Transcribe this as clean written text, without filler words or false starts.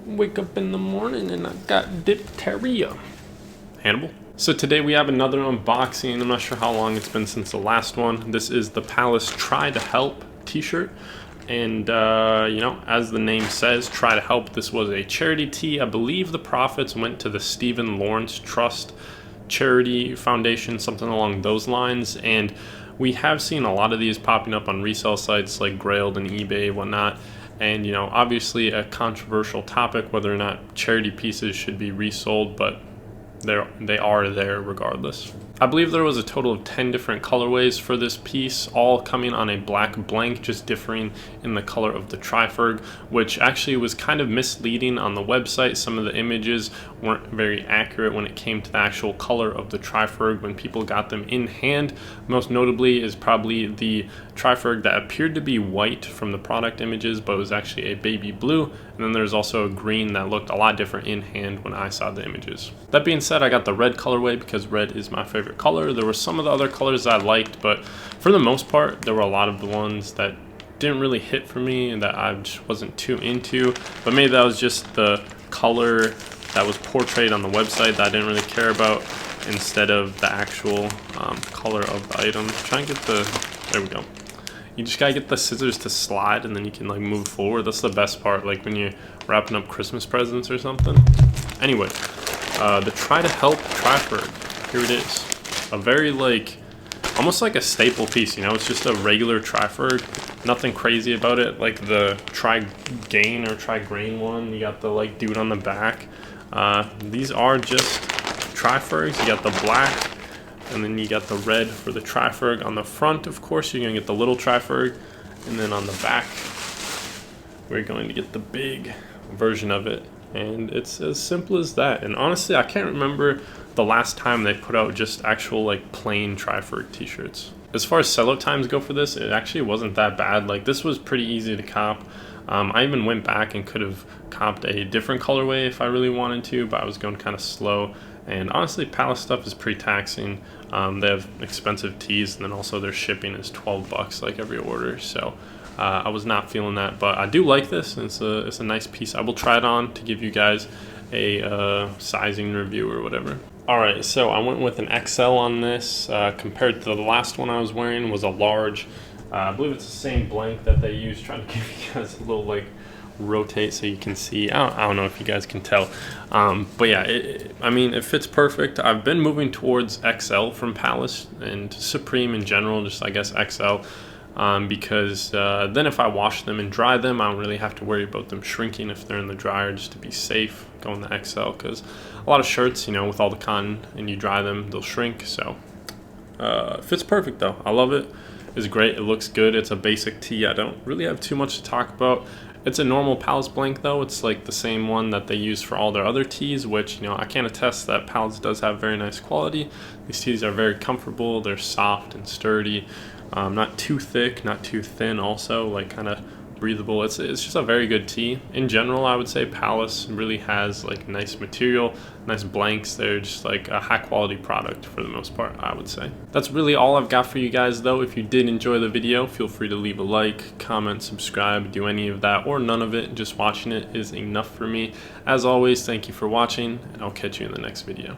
wake up in the morning and I got diphtheria. Hannibal. So today we have another unboxing. I'm not sure how long it's been since the last one. This is the Palace Try to Help t-shirt. And, you know, as the name says, Try to Help. This was a charity tee. I believe the profits went to the Stephen Lawrence Trust Charity Foundation, something along those lines. And we have seen a lot of these popping up on resale sites like Grailed and eBay, whatnot. And, you know, obviously a controversial topic whether or not charity pieces should be resold, but they are there regardless. I believe there was a total of 10 different colorways for this piece, all coming on a black blank, just differing in the color of the triferg, which actually was kind of misleading on the website. Some of the images weren't very accurate when it came to the actual color of the triferg when people got them in hand. Most notably is probably the triferg that appeared to be white from the product images, but was actually a baby blue. And then there's also a green that looked a lot different in hand when I saw the images. That being said, I got the red colorway because red is my favorite color. There were some of the other colors that I liked, but for the most part, there were a lot of the ones that didn't really hit for me and that I just wasn't too into. But maybe that was just the color that was portrayed on the website that I didn't really care about instead of the actual color of the item. Try and get there we go. You just gotta get the scissors to slide and then you can like move forward. That's the best part, like when you're wrapping up Christmas presents or something. Anyway, the Try to Help triferg, here it is. A very like, almost like a staple piece, you know, it's just a regular triferg, nothing crazy about it, like the Tri-Gain or Tri-Grain one, you got the like dude on the back. These are just trifergs. You got the black, and then you got the red for the triferg. On the front, of course, you're gonna get the little triferg, and then on the back, we're going to get the big version of it. And it's as simple as that. And honestly, I can't remember the last time they put out just actual like plain triferg t-shirts. As far as sellout times go for this, it actually wasn't that bad. Like this was pretty easy to cop. I even went back and could have copped a different colorway if I really wanted to, but I was going kind of slow. And honestly, Palace stuff is pretty taxing. They have expensive tees, and then also their shipping is 12 bucks like every order. So I was not feeling that, but I do like this. It's a nice piece. I will try it on to give you guys a sizing review or whatever. Alright, so I went with an XL on this. Compared to the last one I was wearing was a large. I believe it's the same blank that they use. Trying to give you guys a little like rotate so you can see. I don't know if you guys can tell, but yeah, I mean it fits perfect. I've been moving towards XL from Palace and Supreme in general, just I guess XL, because then if I wash them and dry them, I don't really have to worry about them shrinking if they're in the dryer, just to be safe going to XL, because a lot of shirts, you know, with all the cotton and you dry them, they'll shrink. So it fits perfect though. I love it. It's great. It looks good. It's a basic tee. I don't really have too much to talk about. It's a normal Palace blank though. It's like the same one that they use for all their other tees, which, you know, I can attest that Palace does have very nice quality. These tees are very comfortable. They're soft and sturdy, not too thick, not too thin also, like kind of breathable. It's just a very good tee. In general, I would say Palace really has like nice material, nice blanks. They're just like a high quality product for the most part, I would say. That's really all I've got for you guys though. If you did enjoy the video, feel free to leave a like, comment, subscribe, do any of that or none of it. Just watching it is enough for me. As always, thank you for watching, and I'll catch you in the next video.